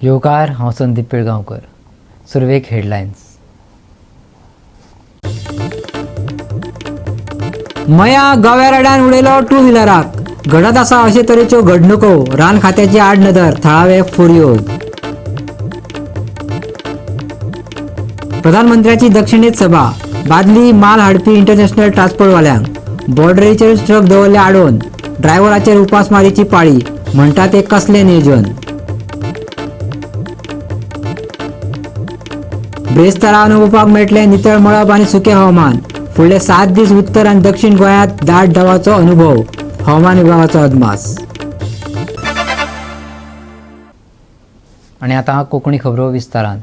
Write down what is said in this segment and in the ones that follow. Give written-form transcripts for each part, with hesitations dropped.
योकार हांव संदीप पिळगांवकर. सुरवेक हेडलायन्स. मया गवेरेड्यान उडयलो टू व्हिलराक. घडत आसा अशे तरेच्यो घडणुको. रान खात्याची आडनदर. थळावे फुर्योज. प्रधानमंत्र्याची दक्षिणेत सभा. बादली माल हाडपी इंटरनॅशनल ट्रान्सपोर्टवाल्यांक बॉर्डरीचेर ट्रक दवरले आडोवन. ड्रायव्हराचेर उपासमारीची पाळी. म्हणटा ते कसले नियोजन. ब्रेस्तारा अनुभवपाक मेळटले नितळ मळब आनी सुके हवामान. फुडले 7 दीस उत्तर आनी दक्षिण गोंयांत दाट दबावाचो अनुभव. हवामान विभागाचो अदमास. आनी आतां कोंकणी खबरो विस्तारान.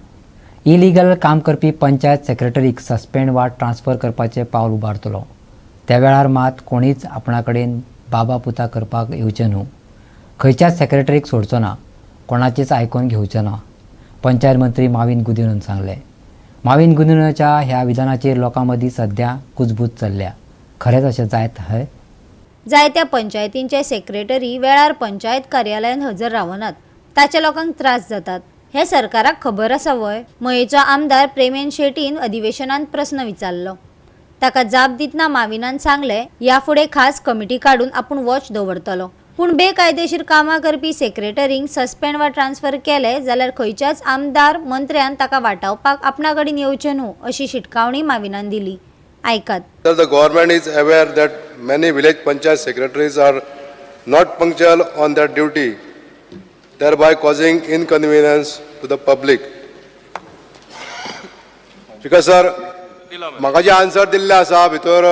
इलिगल काम करपी पंचायत सेक्रेटरीक सस्पेंड वा ट्रान्सफर करपाचें पावल उबारतलो. त्या वेळार मात कोणीच आपणा कडेन बाबा पुता करपाक येवचें न्हू. खंयच्याच सेक्रेटरीक सोडचो ना. कोणाचेच आयकून घेवचें ना. पंचायत मंत्री माविन गुदिन्होन सांगलें. माविन गुदिन्होच्या ह्या विधानाचेर लोकां मदीं सध्या कुजबूज चल्ल्या. खरेंच अशें जायत हय? जायत्या पंचायतींचे सेक्रेटरी वेळार पंचायत कार्यालयांत हजर रावनात. ताचे लोकांक त्रास जातात. हे सरकाराक खबर आसा वय? मयेचो आमदार प्रेमेन शेटीन अधिवेशनांत प्रस्न विचारलो. ताका जाप दितना माविनान सांगलें ह्या फुडें खास कमिटी काडून आपूण वॉच दवरतलो. पूण बेकायदेशीर कामां करपी सेक्रेटरींक सस्पेंड वा ट्रान्सफर केले जाल्यार खंयच्याच आमदार मंत्र्यान ताका वाटावपाक आपणा कडेन येवचें न्हू अशी शिटकावणी माविनान दिली. आयकात. The government is aware that many village panchayat secretaries are not punctual on their duty, thereby causing inconvenience to the public. Because sir, म्हाका जे आन्सर दिल्ले आसा भितर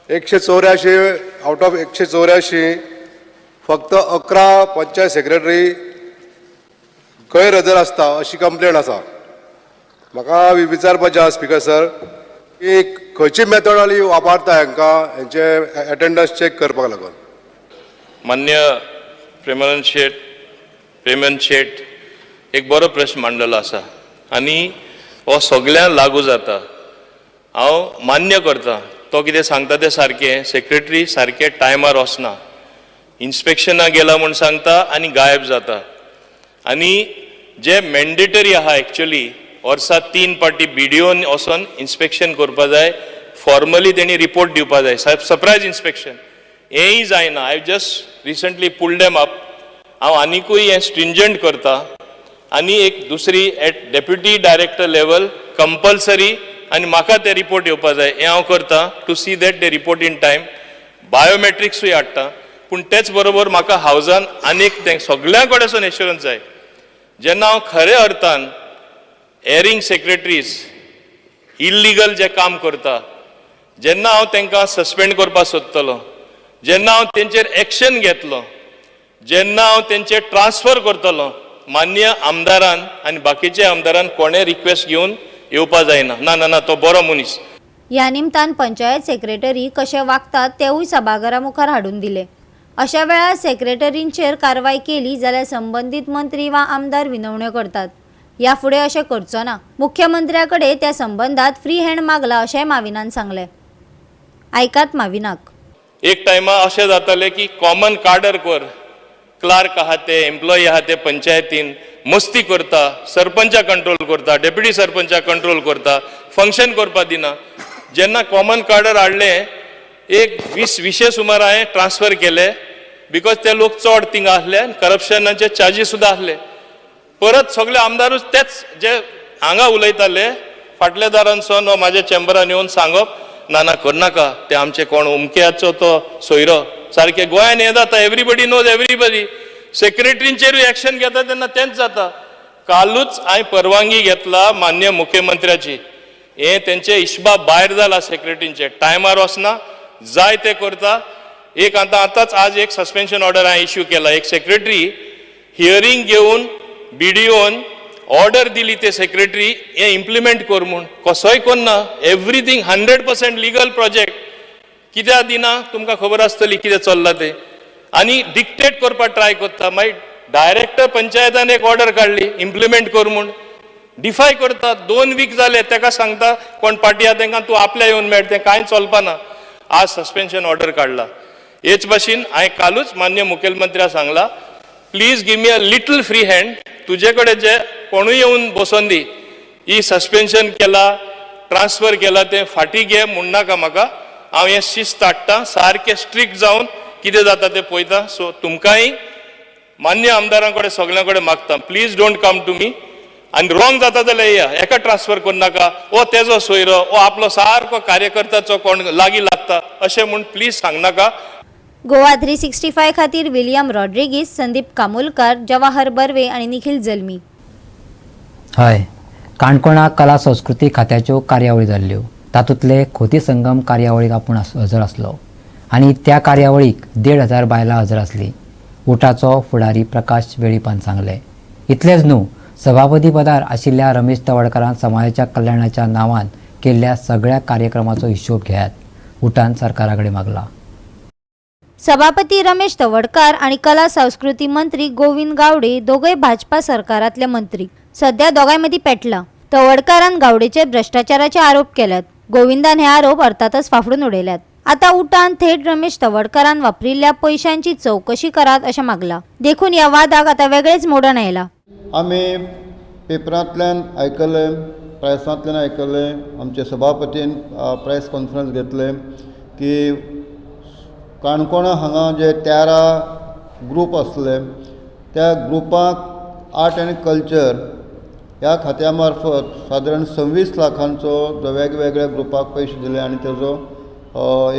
184 आउट ऑफ 184 फक्त 11 पंचायत सेक्रेटरी गैरहजर आसता अशी कंप्लेंट आसा. म्हाका विचारपाचें आसा स्पीकर सर की खंयची मेथडॉलॉजी वापरता हांकां हेंचे अटेंडन्स चेक करपाक लागून. मान्य प्रेमन शेट एक बरो प्रश्न मांडलेलो आसा आनी हो सगळ्यांक लागू जाता. हांव मान्य करता तो कितें सांगता तें सारकें. सेक्रेटरी सारके टायमार वचना. इन्स्पेक्शनाक गेला म्हूण सांगता आनी गायब जाता. आनी जे मॅन्डेटरी आहा एक्चुअली वर्सा 3 पाटी BDOन वचोन इन्स्पेक्शन करपा जाय. फॉर्मली तेणी रिपोर्ट दिवपा जाय. सरप्रायज इन्स्पेक्शन हेंय जायना. I just recently pulled them up. हांव आनिकूय हें स्ट्रिंजंट करता आनी एक दुसरी at deputy director level compulsory आनी म्हाका ते रिपोर्ट येवपा जाय हें हांव करता to see that they report in time. बायोमेट्रिक्सूय हाडटा. पूण तेच बरोबर म्हाका हावजान आनीक तें सगळ्यां कडेन एश्युरन्स जाय. जेन्ना हांव खऱ्या अर्थान एरिंग सेक्रेटरीज इल्लिगल जे काम करता जेन्ना हांव तांकां सस्पेंड करपाक सोदतलो, जेन्ना हांव तेंचेर एक्शन घेतलो, जेन्ना हांव तेंचे ट्रान्सफर करतलो, मान्य आमदारान आनी बाकीचे आमदारान कोणें रिक्वेस्ट घेवन येवपा जायना. ना ना ना तो बरो मनीस. ह्या निमतान पंचायत सेक्रेटरी कशे वागतात तेवूय सभाघरा मुखार हाडून दिले. अशा वेळार सेक्रेटरींचेर कारवाय केली जाल्यार संबंधीत मंत्री वा आमदार विनवण्यो करतात. ह्या फुडें अशें करचो ना. मुख्यमंत्र्या कडेन त्या संबंधात फ्री हँड मागला अशें माविनान सांगलें. आयकात माविनाक. एक टायमा अशें जातालें की कॉमन कार्डर कर. क्लार्क आहा ते एम्प्लॉई आहा ते पंचायतीन मस्ती करता, सरपंचा कंट्रोल करता, डेप्युटी सरपंचा कंट्रोल करता, फंक्शन करपा दिना. जेन्ना कॉमन कार्डर हाडलें एक 20 सुमार हांवें ट्रान्सफर केले बिकॉज ते लोक चड थिंगा आसले आनी करप्शनाचे चार्जीस सुद्दां आसले. परत सगळे आमदारूच तेच जे हांगा उलयताले फाटल्या दारानसून वा म्हाज्या चेंबरान येवन सांगप ना ना करनाका ते आमचे कोण उमक्याचो तो सोयरो. सारकें गोंयान हें जाता. Everybody knows everybody. सेक्रेटरींचेरूय एक्शन घेता तेन्ना तेंच जाता. कालूच हांवें परवानगी घेतला मान्य मुख्यमंत्र्याची. हें तेंचे हिशोबा भायर जाला सेक्रेटरींचे. टायमार वचना, जाय ते करता. एक आतांच आज एक सस्पेन्शन ऑर्डर हांवें इश्यू केला. एक सेक्रेटरी हियरिंग घेवन BDOन ऑर्डर दिली ते सेक्रेटरी हें इम्प्लिमेंट कर म्हूण. कसोय करना. Everything 100% legal project. कित्याक दिना तुमकां खबर आसतली कितें चल्लां तें. आनी डिक्टेट करपाक ट्राय करता. मागीर डायरेक्टर पंचायतान एक ऑर्डर काडली इम्प्लिमेंट कर म्हूण. डिफाय करता. 2 वीक जाले ताका सांगता कोण पार्टी आहा तांकां तूं आपल्या येवन मेळ. तें कांय चलपाना. आज सस्पेन्शन ऑर्डर काडला. हेच भाशेन हांवें कालूच मान्य मुखेलमंत्र्याक सांगला please give me a little free hand तुजे कडेन जे कोणूय येवन बसोन दी ही सस्पेन्शन केला ट्रान्सफर केला ते फाटी घे म्हूण नाका म्हाका हांव हें शिस्त हाडटां सारकें स्ट्रिक्ट जावन कितें जाता तें पळयतां सो तुमकांय मान्य आमदारां कडेन सगळ्यां कडेन मागता please don't come to me आनी रॉंग जाता जाल्यार या एका ट्रान्सफर करूं नाका ओ तेजो सोयरो ओ आपलो सारको कार्यकर्त्याचो कोण लागीं लागता अशें म्हूण प्लीज सांग नाका. गोवा 365 खातीर विलियम रॉड्रिगीस, संदीप कामुलकार, जवाहर बर्वे आणि निखिल जल्मी. हय, काणकोणा कला संस्कृती खात्याच्यो कार्यावळी जाल्ल्यो तातूंतले खोती संगम कार्यावळीक आपूण हजर आसलो आनी त्या कार्यावळीक 1,500 बायलां हजर आसलीं. उठाचो फुडारी प्रकाश वेळीपान सांगले. इतलेंच न्हू, सभापती पदार आशिल्ल्या रमेश तवडकरान समाजाच्या कल्याणाच्या नांवान केल्ल्या सगळ्या कार्यक्रमाचो हिशोब घेयात उठान सरकारा कडेन मागला. सभापती रमेश तवडकार आणि कला संस्कृती मंत्री गोविंद गावडे दोघे भाजपा सरकारातले मंत्री. सध्या दोघांमदी पेटला. तवडकारान गावडेचे भ्रष्टाचाराचे आरोप केल्यात. गोविंदान हे आरोप अर्थातच फाफडून उडयल्यात. आता उठान थेट रमेश तवडकारान वापरिल्ल्या पैशांची चौकशी करात अशें मागला. देखून या वादाक आता वेगळेच मोडण आयला. आमी पेपरांतल्यान आयकलें, प्रेसांतल्यान आयकलें, आमचे सभापतीन प्रेस कॉन्फरन्स घेतले की काणकोणा हांगा जे 13 ग्रूप आसले त्या ग्रुपाक आर्ट आनी कल्चर ह्या खात्या मार्फत सादारण 26 लाखांचो जो वेगवेगळ्या ग्रुपाक पयशे दिले आनी तेजो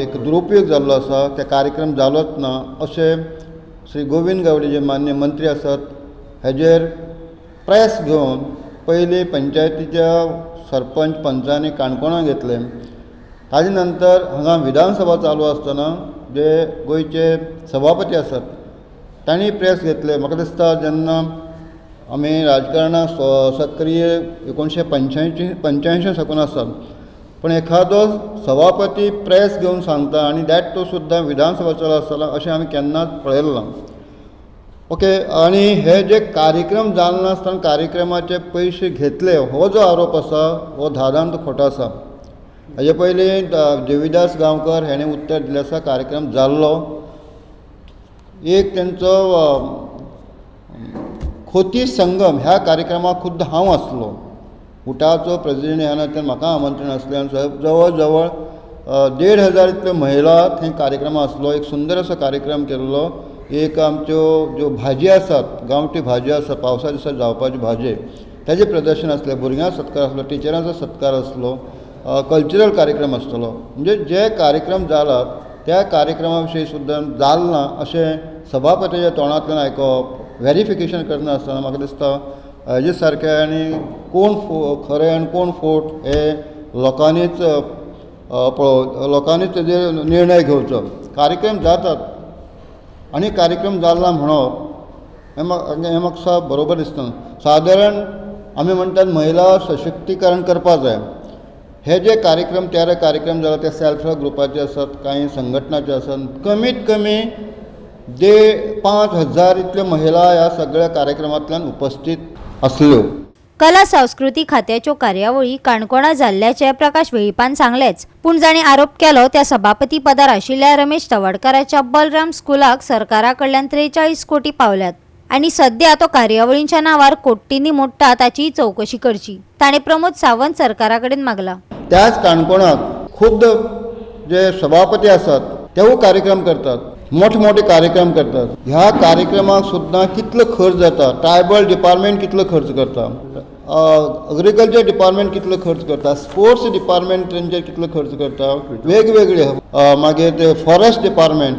एक दुरुपयोग जाल्लो आसा. ते कार्यक्रम जालोच ना अशें श्री गोविंद गावडे जे मान्य मंत्री आसात हेजेर प्रेस घेवन पयलीं पंचायतीच्या सरपंच पंचांनी काणकोणा घेतले. ताजे नंतर हांगा विधानसभा चालू आसतना जे गोंयचे सभापती आसात तांणी प्रेस घेतले. म्हाका दिसता जेन्ना आमी राजकारणाक सक्रीय 1985 साकून आसात पण एखादो सभापती प्रेस घेवन सांगता आनी दॅट तो सुद्दां विधानसभा चालू आसतना अशें आमी केन्नाच पळयलें ना. ओके, आनी हे जे कार्यक्रम जाल नासतना कार्यक्रमाचे पयशे घेतले हो जो आरोप आसा हो धादांत खोटो आसा. हाजे पयलीं देविदास गांवकर हेणें उत्तर दिलें आसा कार्यक्रम जाल्लो. एक तेंचो खोती संगम ह्या कार्यक्रमाक खुद्द हांव आसलो. उठाचो प्रेसिडेंट ह्या नात्यान म्हाका आमंत्रण आसलें आनी जवळ जवळ 1,500 इतल्यो महिला थंय कार्यक्रम आसलो. एक सुंदर असो कार्यक्रम केल्लो. एक आमच्यो ज्यो भाजी आसात गांवठी भाजी आसा पावसा दिसा जावपाच्यो भाजी ताजें प्रदर्शन आसलें. भुरग्यांक सत्कार आसलो, टिचरांचो सत्कार आसलो, कल्चरल कार्यक्रम आसतलो. म्हणजे जे कार्यक्रम जालात त्या कार्यक्रमा विशीं सुद्दां जाल ना अशें सभापतीच्या तोंडांतल्यान आयकप व्हेरिफिकेशन करना आसतना म्हाका दिसता हेजे सारकें आनी कोण खरें आनी कोण फोट हे लोकांनीच तेजेर निर्णय घेवचो. कार्यक्रम जातात आनी कार्यक्रम जालना म्हणप हें म्हाका बरोबर दिसना. सादारण आमी म्हणटात महिला सशक्तीकरण करपा जाय. हे जे कार्यक्रम 13 कार्यक्रम जाला ते सेल्फ हेल्प ग्रुपाचे आसात, कांय संघटनाचे आसात. कमीत कमी 5,000 इतल्यो महिला ह्या सगळ्या कार्यक्रमांतल्यान उपस्थित आसल्यो. कला संस्कृती खात्याच्यो कार्यावळी काणकोणा जाल्ल्याचे प्रकाश वेळीपान सांगलेच. पूण जाणी आरोप केलो त्या सभापती पदार आशिल्ल्या रमेश तवडकाराच्या बलराम स्कुलाक सरकारा कडल्यान 43 कोटी पावल्यात आणि सध्या तो कार्यावळींच्या नावार कोट्टींनी मोडटा ताची चौकशी करची. ताणे प्रमोद सावंत सरकारा कडेन मागला. त्याच काणकोणाक खुद्द जे सभापती आसात तेवूय कार्यक्रम करतात, मोठे कार्यक्रम करतात. ह्या कार्यक्रमाक सुद्दां कितलो खर्च जाता, ट्रायबल डिपार्टमेंट कितलो खर्च करता, एग्रीकल्चर डिपार्टमेंट कितलो खर्च करता, स्पोर्ट्स डिपार्टमेंट तेंचेर कितलो खर्च करता, वेगवेगळे मागीर ते फॉरेस्ट डिपार्टमेंट,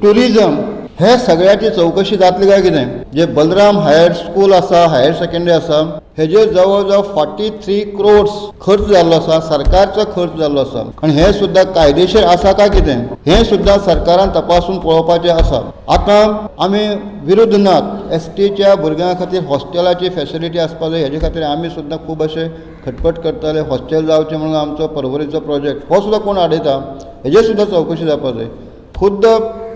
टुरिजम, हे सगळ्याची चौकशी जातली काय कितें. जे बलराम हायर स्कूल आसा, हायर सेकंडरी आसा, हेजे जवळ जवळ 43 crores खर्च जाल्लो आसा, सरकारचो खर्च जाल्लो आसा. आनी हे सुद्दां कायदेशीर आसा काय कितें हें सुद्दां सरकारान तपासून पळोवपाचें आसा. आतां आमी विरुद्ध नात. STच्या भुरग्यां खातीर हॉस्टेलाची फॅसिलिटी आसपा जाय हेजे खातीर आमी सुद्दां खूब अशें खटपट करताले. हॉस्टेल जावचें म्हणून आमचो पर्वरीचो प्रोजेक्ट हो सुद्दां कोण आडयता हेजे सुद्दां चौकशी जावपा जाय. खुद्द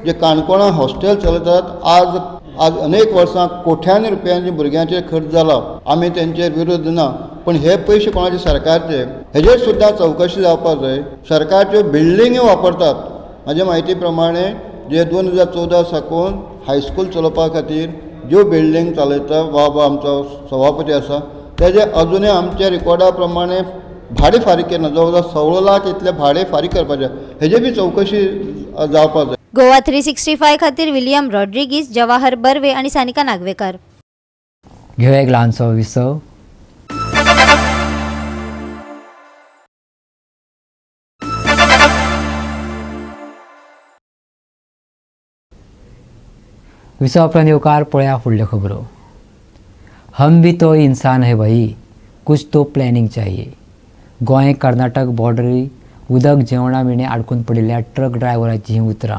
जे काणकोणा हॉस्टेल चलयतात आज अनेक वर्सां कोट्यांनी रुपयांचे भुरग्यांचेर खर्च जाला. आमी तेंचेर विरोध ना, पण हे पयशे कोणाचे सरकारचे हेजेर सुद्दां चौकशी जावपाक जाय. सरकारच्यो बिल्डिंग्यो वापरतात. म्हाजे म्हायती प्रमाणे जे 2014 साकून हायस्कूल चलोवपा खातीर ज्यो बिल्डींग चलयता बाबा आमचो सभापती आसा तेजे अजुनूय आमच्या रिकॉर्डा प्रमाणे भाडे फारीक केना. जवळ जवळ 16 लाख इतले भाडे फारीक करपाचे, हेजे बी चवकशी जावपाक जाय. गोवा 365 खातीर विलियम रॉड्रिगीस, जवाहर बर्वे आणि सानिका नागवेकर. घेऊया एक ल्हानसो विसव. विसव उपरांत येवकार पळया फुडल्यो खबरो. हम भी तो इंसान है भाई, कुछ तो प्लॅनिंग चाहिए. गोंय कर्नाटक बॉर्डरी उदक जेवणा मिणे आडकून पडिल्ल्या ट्रक ड्रायव्हराची ही उतरां.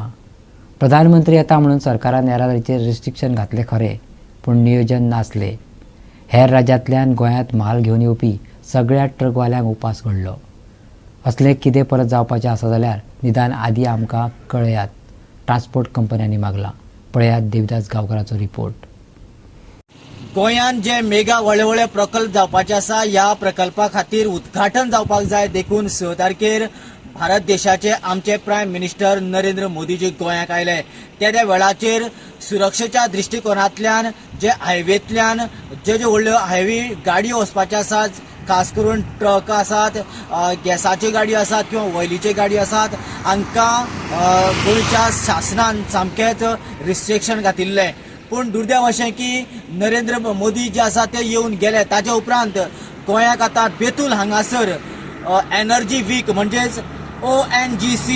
प्रधानमंत्री येता म्हणून सरकारान येरादारीचेर रिस्ट्रिक्शन घातले खरे, पूण नियोजन नासले. हेर राज्यांतल्यान गोंयांत म्हाल घेवन येवपी सगळ्या ट्रकवाल्यांक उपास घडलो. असले कितें परत जावपाचें आसा जाल्यार निदान आदी आमकां कळयात, ट्रान्सपोर्ट कंपन्यांनी मागला. पळयात देवदास गांवकाराचो रिपोर्ट. गोंयांत जे मेगा व्हडले व्हडले प्रकल्प जावपाचे आसा, ह्या प्रकल्पा खातीर उद्घाटन जावपाक जाय. देखून 6 तारखेर भारत देशाचे आमचे प्रायम मिनिस्टर नरेंद्र मोदीजी गोंयांत आयले. त्या वेळाचेर सुरक्षेच्या दृश्टिकोनांतल्यान जे हायवेंतल्यान जे व्हडल्यो हायवे गाडयो वचपाच्यो आसात, खास करून ट्रक आसात, गॅसाच्यो गाडयो आसात किंवा वयलीच्यो गाडयो आसात, हांकां गोंयच्या शासनान सामकेंच रिस्ट्रिक्शन घातिल्लें. पूण दुर्दैव अशें की नरेंद्र मोदी जे आसा ते येवन गेले. ताचे उपरांत गोंयांत आतां बेतूल हांगासर एनर्जी वीक म्हणजेच ONGC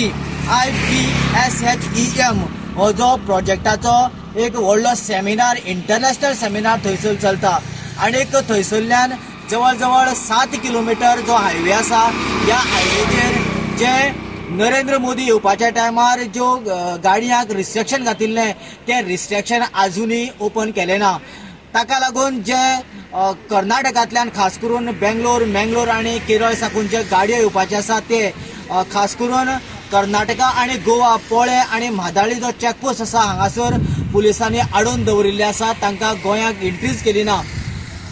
IPSHEM हो जो प्रोजेक्टाचो एक व्हडलो सेमिनार, इंटरनॅशनल सेमिनार थंयसर चलता. आनीक थंयसरल्यान जवळ जवळ 7 किलोमिटर जो हायवे आसा, ह्या हायवेचेर जे नरेंद्र मोदी येवपाच्या टायमार ज्यो गाडयांक रिस्ट्रिक्शन घातिल्लें तें रिस्ट्रिक्शन आजुनूय ओपन केलें ना. ताका लागून जे कर्नाटकांतल्यान खास करून मंगलोर आनी केरळ साकून जे गाडयो येवपाचे आसा ते खास करून कर्नाटका आनी गोवा पोळे आनी म्हादाळी जो चॅकपोस्ट आसा हांगासर पुलिसांनी आडोवन दवरिल्ले आसा. तांकां गोंयांत एंट्रीच केली ना.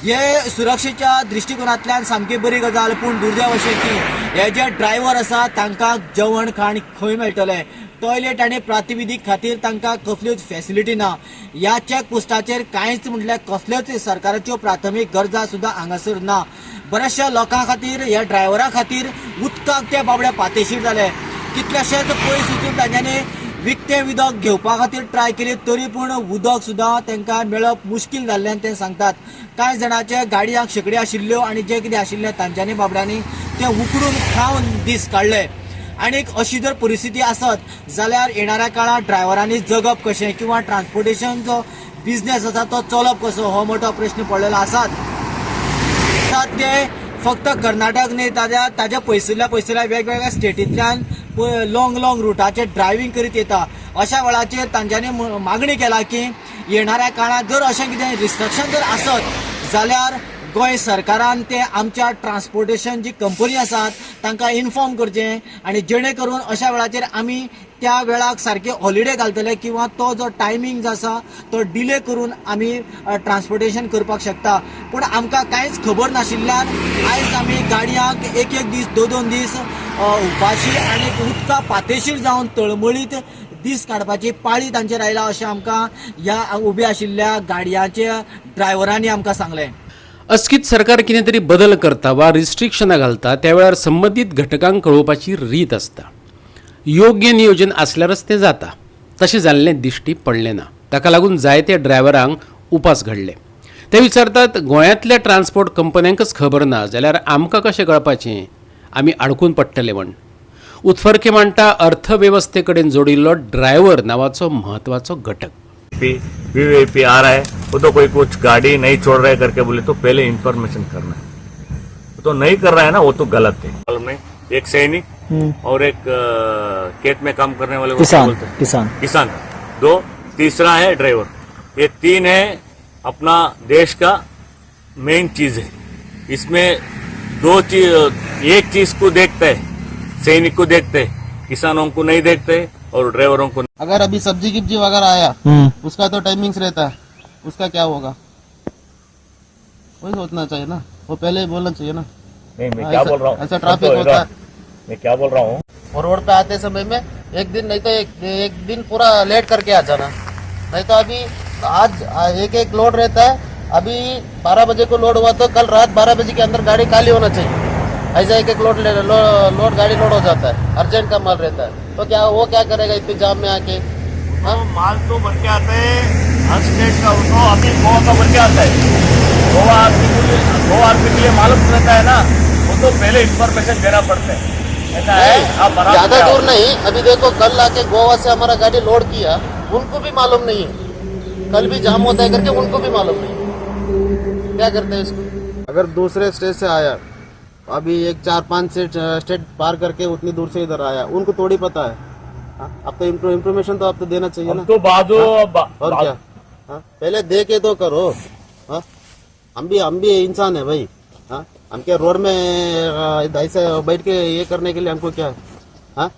हे सुरक्षेच्या दृश्टिकोनांतल्यान सामकी बरी गजाल. पूण दुर्दैव अशें की हे जे ड्रायव्हर आसा तांकां जेवण खाण खंय मेळटलें, टॉयलेट आनी प्रातिविधीक खातीर तांकां कसल्योच फॅसिलिटी ना. ह्या चॅकपोस्टाचेर कांयच म्हटल्यार कसल्योच सरकाराच्यो प्राथमीक गरजा सुद्दां हांगासर ना. बऱ्याचशा लोकां खातीर, ह्या ड्रायव्हरा खातीर उदकाक ते बाबडे पातेशीर जाले. कितलेशेच पयस वचून तांच्यांनी विकतें उदक घेवपा खातीर ट्राय केली, तरी पूण उदक सुद्दां तांकां मेळप मुश्कील जाल्ल्यान ते सांगतात. कांय जाणांचे गाडयांक शेकडी आशिल्ल्यो आनी जे कितें आशिल्लें तांच्यांनी बाबड्यांनी ते उकडून खावन दीस काडले. आनीक अशी जर परिस्थिती आसत जाल्यार येणाऱ्या काळात ड्रायव्हरांनी जगप कशें किंवा ट्रान्सपोर्टेशन जो बिझनेस आसा तो चलप कसो, हो मोठो प्रश्न पडलेलो आसात. ते फक्त कर्नाटक न्ही, ताज्या पयसुल्ल्या वेगवेगळ्या स्टेटींतल्यान लॉंग रुटाचेर ड्रायव्हिंग करीत येता. अशा वेळाचेर तांच्यांनी मागणी केला की येणाऱ्या काळात जर अशें कितें रिस्ट्रिक्शन जर आसत जाल्यार गोंय सरकारान ते आमच्या ट्रान्सपोर्टेशन जी कंपनी आसात तांकां इन्फॉर्म करचें, आनी जेणे करून अशा वेळाचेर आमी त्या वेळाक सारके हॉलिडे घालतले किंवा तो जो टायमींग आसा तो डिले करून आमी ट्रान्सपोर्टेशन करपाक शकता. पूण आमकां कांयच खबर नाशिल्ल्यान आयज आमी गाडयांक एक दीस 2 दीस उपाशी आनी उदका पातेशीर जावन तळमळीत दीस काडपाची पाळी तांचेर आयला अशें आमकां ह्या उबे आशिल्ल्या गाडयांच्या ड्रायव्हरांनी आमकां सांगलें. अस्कित सरकार कितें तरी बदल करता वा रिस्ट्रिक्शनां घालता त्या वेळार संबंदीत घटकांक कळोवपाची रीत आसता. योग्य नियोजन आसल्यारच तें जाता. तशें जाल्लें दिश्टी पडलें ना. ताका लागून जायत्या ड्रायव्हरांक उपास घडले. ते विचारतात, गोंयांतल्या ट्रान्सपोर्ट कंपन्यांकच खबर ना जाल्यार आमकां कशें कळपाचें, आमी आडकून पडटले म्हण. उत्फर्के मांडटा अर्थवेवस्थे कडेन जोडिल्लो ड्रायव्हर नांवाचो म्हत्वाचो घटक. वीवीआईपी आ रहा है, वो तो कोई कुछ गाड़ी नहीं छोड़ रहा है करके बोले तो पहले इन्फॉर्मेशन करना है. तो नहीं कर रहा है ना, वो तो गलत है. में एक सैनिक और एक खेत में काम करने वाले किसान 2, तीसरा है ड्राइवर. ये 3 है अपना देश का मेन चीज है. इसमें 2 चीज, एक चीज को देखते है, सैनिक को देखते है, किसानों को नहीं देखते और ड्राइवरों को. अगर अभी सब्जी गिब्जी वगैरह आया उसका तो टाइमिंग्स रहता है, उसका क्या होगा वही सोचना चाहिए ना, वो पहले ही बोलना चाहिए ना. नहीं, मैं क्या बोल रहा हूँ, ऐसा ट्रैफिक होता है. मैं क्या बोल रहा हूँ, और रोड पे आते समय में एक दिन नहीं तो एक दिन पूरा लेट करके आ जाना. नहीं तो अभी आज एक एक लोड रहता है, अभी 12 बजे को लोड हुआ तो कल रात 12 बजे के अंदर गाड़ी खाली होना चाहिए। ऐसा एक एक लोड गाड़ी लोड हो जाता है, अर्जेंट का माल रहता है, तो क्या वो क्या करेगा इतने जाम में आके? हाँ, माल तो भर के आता है हर स्टेट का, तो अभी गोवा का भर के आता है। गोवा आदमी के लिए मालूम रहता है ना, वो तो पहले इंफॉर्मेशन देना पड़ता है। ऐसा है, आप बराबर ज्यादा से आओ। दूर नहीं, अभी देखो कल आके गोवा से हमारा गाड़ी लोड किया, उनको भी मालूम नहीं है, कल भी जाम होता है करके उनको भी मालूम नहीं है। क्या करते हैं इसको? अगर दूसरे स्टेट से आया, अभी 4-5 स्टेट पार करके उतनी दूर से इधर आया, उनको थोड़ी पता है। अब तो इन्फॉर्मेशन तो आपको देना चाहिए ना। तो बाजू और क्या? पहले दे के तो करो। हम भी इंसान है भाई। हम क्या रोड में ऐसे बैठ के ये करने के लिए हमको क्या है?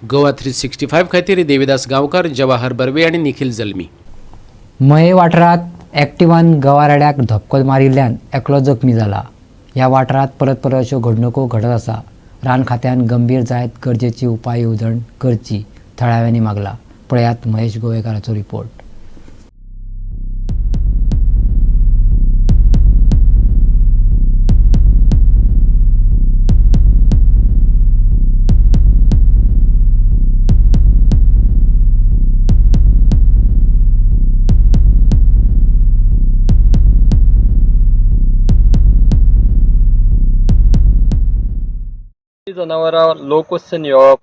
गोवा 365 खातीर देविदास गांवकार, जवाहर बर्वे आणि निखिल जल्मी. मये वाठारात एक्टिवान गवारेड्याक धपको मारिल्ल्यान एकलो जखमी जाला. ह्या वाठारात परत परत अश्यो घडणुको घडत आसा. रान खात्यान गंभीर जायत गरजेची उपाय येवजण करची थळाव्यांनी मागला. पळयात महेश गोवेकाराचो रिपोर्ट. जनावरां लो क्वेश्चन येवप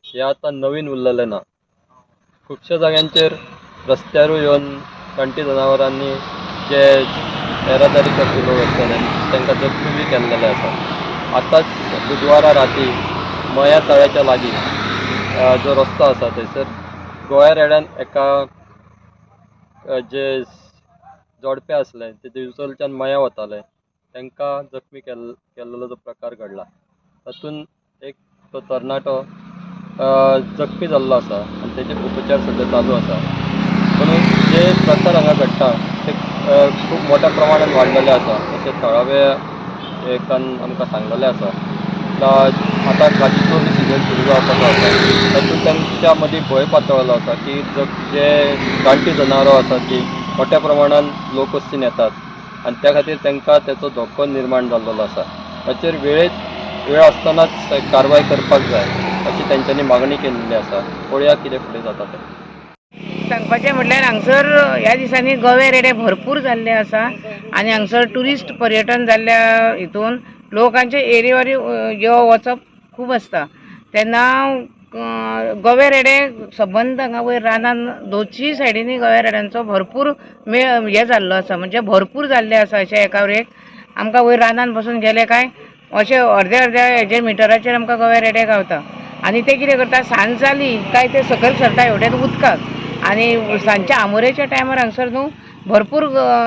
हें आतां नवीन उरलेलें ना. खुबश्या जाग्यांचेर रस्त्यारूय येवन रानटी जनावरांनी जे येरादारी करपी लोक आसताले तांकां जखमी बी केल्लेले आसा. आतांच बुधवारा राती मया तळ्याच्या लागीं जो रस्तो आसा थंयसर गोंया रेड्यान एका जे जोडपे आसले ते दिवचलच्यान मया वताले तांकां जखमी केल्लेलो जो प्रकार घडला. तातूंत एक तो तरणाटो जखमी जाल्लो आसा आनी तेजे उपचार सद्या चालू आसा. म्हणून जे प्रकार हांगा घडटा ते खूब मोठ्या प्रमाणात वाडलेले आसा अशें थळाव्या एकान आमकां सांगलेलें आसा. आतां काजीचो बी सिजन सुरू जावपाचो आसा. तातूंत तांच्या मदीं भंय पातळलो आसा की जे रानटी जनावरां आसात ती मोठ्या प्रमाणात लोक वस्तीन येतात आनी त्या खातीर तांकां तेचो धोको निर्माण जाल्लो आसा. हाचेर वेळ आसतनाच कारवाय करपाक जाय अशी तेंच्यांनी मागणी केल्ली आसा. पळोवया कितें फुडें जाता तें. सांगपाचें म्हटल्यार हांगसर ह्या दिसांनी गवे रेडे भरपूर जाल्ले आसा आनी हांगसर ट्युरिस्ट पर्यटन जाल्ल्या हितून लोकांचे एरेवारी येवप वचप खूब आसता. तेन्ना गवे रेडे सबंद हांगा वयर रानान दोनूय सायडीनी गवे रेड्यांचो भरपूर हे जाल्लो आसा. म्हणजे भरपूर जाल्ले आसा. अशें एका एक आमकां वयर रानान बसून गेले काय अशें अर्द्या हेजे मिटराचेर आमकां गवे रेडे गावता. आनी ते कितें करता, सांज जाली काय ते सकयल सरता एवढ्यात उदकाक. आनी सांजच्या आमोरेच्या टायमार हांगसर न्हू भरपूर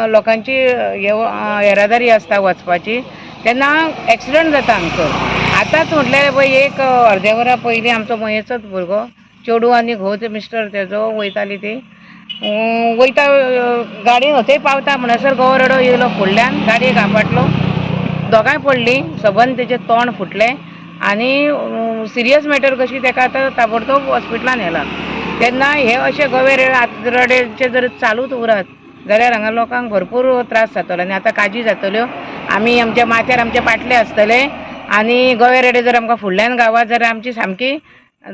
लोकांची येरादारी आसता वचपाची, तेन्ना एक्सिडंट जाता हांगसर. आतांच म्हटल्यार पळय एक अर्द्या वरा पयलीं आमचो मयेचोच भुरगो चेडू आनी घोव ते मिस्टर तेजो वयताली ती वयता गाडी थंय पावता म्हणसर गवो रेडो येयलो फुडल्यान, गाडयेक आपटलो, दोगांय पडलीं, सबंद तेजें तोंड फुटलें आनी सिरियस मॅटर कशी ताका आतां ताबडतोब हॉस्पिटलान व्हेला. तेन्ना हे अशे गवे रेड्याचे जर चालूच उरत जाल्यार हांगा लोकांक भरपूर त्रास जातलो आनी आतां काजी जातल्यो. आमी आमच्या माथ्यार आमचे पाटले आसतले आनी गवे रेडे जर आमकां फुडल्यान गावात जाल्यार आमची सामकी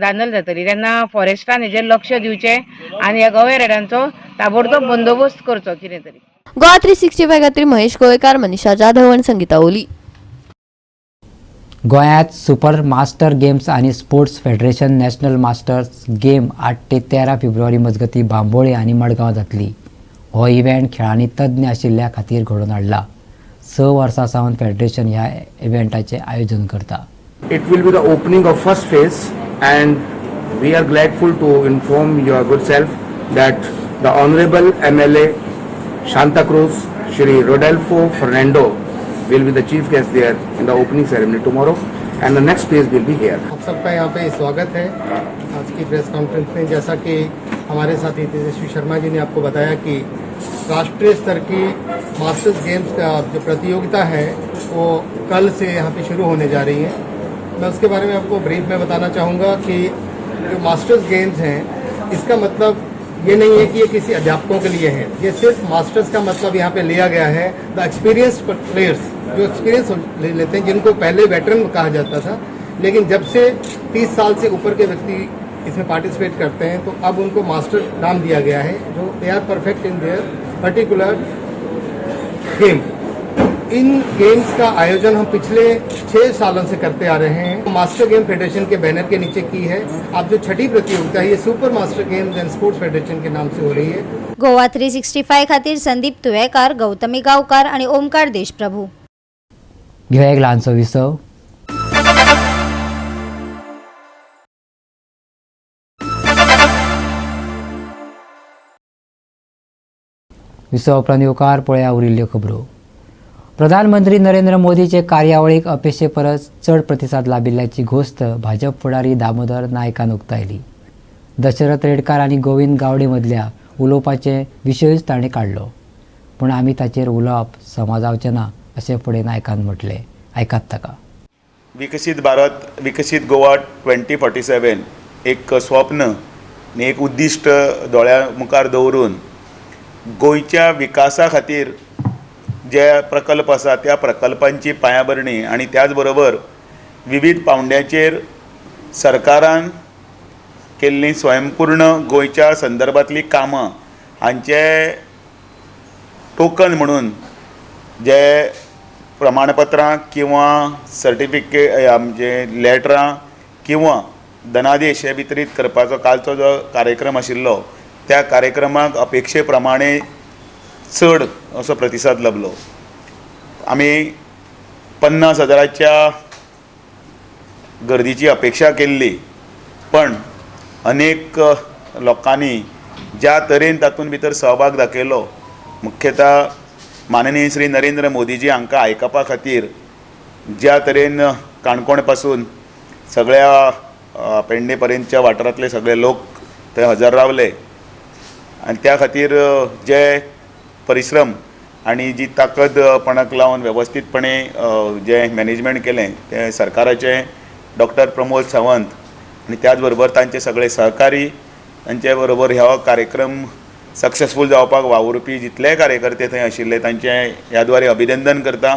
धांदल जातली. तेन्ना फॉरेस्टान हेजेर लक्ष दिवचें आनी ह्या गवे रेड्यांचो ताबडतोब बंदोबस्त करचो कितें तरी. गोवा 365 खातीर महेश गोवेकार, मनीषा जाधव आनी संगीता ओली. गोंयांत सुपर मास्टर गेम्स आनी sports federation national masters game 8 ते 13 फेब्रुवारी मजगती बांबोळे आनी मडगांव जातली. हो इव्हेंट खेळांनी तज्ञ आशिल्ल्या खातीर घडोवन हाडला. 6 वर्सां सावन फेडरेशन ह्या इव्हेंटाचें आयोजन करता. It will be the opening of first phase and we are grateful to inform your good self that the Honorable MLA Santa Cruz, Shri Rodolfo Fernando will be the chief guest there in the opening ceremony tomorrow and the next phase will be here. आप सबका यहाँ पे स्वागत है आज की press conference में. जैसा कि हमारे साथी तेजस्वी शर्मा जी ने आपको बताया कि राष्ट्रीय स्तर की मास्टर्स गेम्स का जो प्रतियोगिता है वो कल से यहाँ पे शुरू होने जा रही है. मैं उसके बारे में आपको ब्रीफ में बताना चाहूँगा कि जो मास्टर्स गेम्स हैं इसका मतलब ये नहीं है कि ये किसी अध्यापकों के लिए है, ये सिर्फ मास्टर्स का मतलब यहाँ पे लिया गया है। द एक्सपीरियंस्ड प्लेयर्स जो एक्सपीरियंस ले लेते हैं, जिनको पहले वेटरन कहा जाता था, लेकिन जब से 30 साल से ऊपर के व्यक्ति इसमें पार्टिसिपेट करते हैं तो अब उनको मास्टर नाम दिया गया है, जो they are perfect in their particular game. In games का आयोजन हम पिछले 6 सालों से करते आ रहे हैं। मास्टर गेम फेडरेशन के बैनर के नीचे की है। अब जो छठी प्रतियोगिता है ये super master games and sports federation के नाम से हो रही है। गोवा 365 खातीर संदीप तुवेकार, गौतमी गावकार आणि ओमकार देशप्रभू. घेऊया एक ल्हानसो विसव. विसव उपरांत येवकार पळया उरिल्ल्यो खबरो. प्रधानमंत्री नरेंद्र मोदीचे कार्यावळीक अपेक्षे परस चड प्रतिसाद लाभिल्ल्याची घोस्त भाजप फुडारी दामोदर नायकान उक्तायली. दशरथ रेडकार आनी गोविंद गावडे मदल्या उलोवपाचे विशयूच ताणें काडलो, पूण आमी ताचेर उलोवप समाजावचें ना अशें फुडें नायकान म्हटलें. आयकात ताका. विकसीत भारत, विकसीत गोवा 2047 एक स्वप्न आनी एक उद्दिश्ट दोळ्या मुखार दवरून गोंयच्या विकासा खातीर जे प्रकल्प आसा त्या प्रकल्पांची पायाभरणी आनी त्याच बरोबर विविध पावंड्याचेर सरकारान केल्ली स्वयंपूर्ण गोंयच्या संदर्भातली कामां हांचे टोकन म्हणून जे प्रमाणपत्रां किंवा सर्टिफिकेट आमचे लेटरां किंवा धनादेश हे वितरीत करपाचो कालचो जो कार्यक्रम आशिल्लो त्या कार्यक्रमाक अपेक्षे प्रमाणे चड असो प्रतिसाद लाभलो. आमी 50,000च्या गर्दीची अपेक्षा केल्ली, पण अनेक लोकांनी ज्या तरेन तातूंत भितर सहभाग दाखयलो, मुख्यतः माननीय श्री नरेंद्र मोदीजी हांकां आयकपा खातीर ज्या तरेन काणकोण पासून सगळ्या पेडणे पर्यंतच्या वाठारांतले सगळे लोक थंय हजर रावले आनी त्या खातीर जे परिश्रम आनी जी ताकद पणाक लावन वेवस्थीतपणे जे मॅनेजमेंट केलें ते सरकाराचे डॉक्टर प्रमोद सावंत आनी त्याच बरोबर तांचे सगळे सहकारी, तांचे बरोबर ह्यो कार्यक्रम सक्सेसफूल जावपाक वावुरपी जितले कार्यकर्ते थंय आशिल्ले तांचे ह्या द्वारे अभिनंदन करता.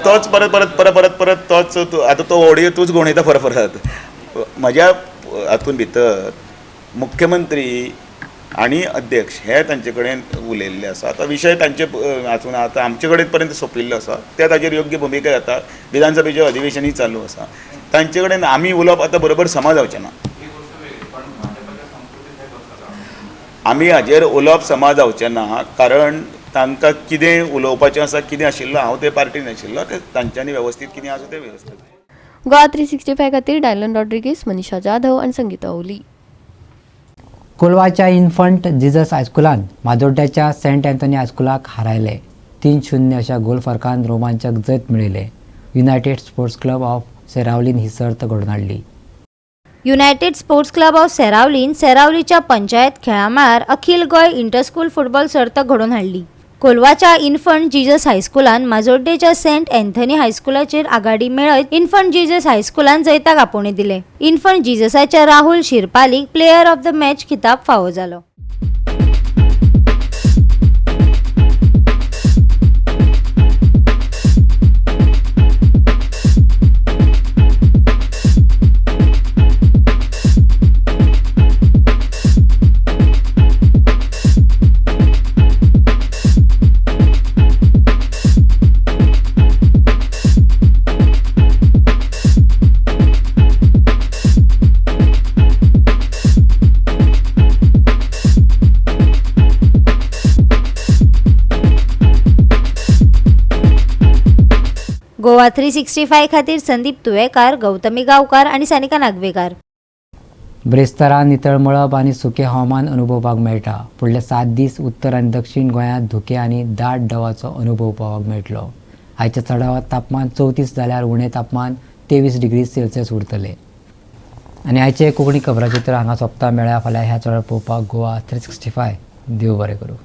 तोच परत परत परत परत परत तोच आतां तो ऑडियो तूच गवणयता परत परत. म्हज्या हातून भितर मुख्यमंत्री आनी अध्यक्ष हे तांचे कडेन उलयल्ले आसा. आतां विशय तांचे हातून आतां आमचे कडेन पर्यंत सोंपिल्लो आसा, ते ताचेर योग्य भुमिका घेता. विधानसभेचें अधिवेशनूय चालू आसा. तांचे कडेन आमी उलोवप आतां बरोबर समज जावचें ना. आमी हाजेर उलोवप समज जावचें ना, कारण तांकां कितें उलोवपाचें आसा, कितें आशिल्लो, हांव ते पार्टीन आशिल्लो, ते तांच्यांनी वेवस्थीत कितें आसा तें वेवस्थीत. गोवा 365 खातीर डायलन रॉड्रिगीस, मनीषा जाधव आणि संगीता ओली. कोलवाच्या इन्फंट जिजस हायस्कुलान माजोड्ड्याच्या सेंट अँथनी हायस्कुलाक हारायले. 3-0 अशा गोल फरकान रोमांचक जैत मेळयले. युनायटेड स्पोर्ट्स क्लब ऑफ सेरावलीन ही सर्त घडोवन हाडली. युनायटेड स्पोर्ट्स क्लब ऑफ सेरावलीन सेरावलीच्या पंचायत खेळामळार अखिल गोय इंटरस्कूल फुटबॉल सर्त घडोवन हाडली. कोलवाच्या इन्फंट जिजस हायस्कुलान माजोड्डेच्या सेंट अँथनी हायस्कुलाचेर आघाडी मेळयत इन्फंट जिजस हायस्कुलान जैताक आपोवणे दिले. इन्फंट जिजसाच्या राहुल शिरपालीक प्लेयर ऑफ द मॅच खिताब फावो जालो. गोवा 365 खातीर संदीप तुवेकार, गौतमी गावकार आणि सानिका नागवेकार. ब्रेस्तारान नितळ मळब आनी सुके हवामान अनुभवपाक मेळटा. फुडले 7 दीस उत्तर आनी दक्षिण गोंयांत धुके आनी दाट दवाचो अनुभव पळोवपाक मेळटलो. आयच्या चडावत तापमान 34 जाल्यार उणें तापमान 23 डिग्री सेल्सियस उरतले. आनी आयचे कोंकणी खबराचित्र हांगा सोंपता. मेळ्या फाल्यां ह्या चड पळोवपाक गोवा 365. देव बरें करूं.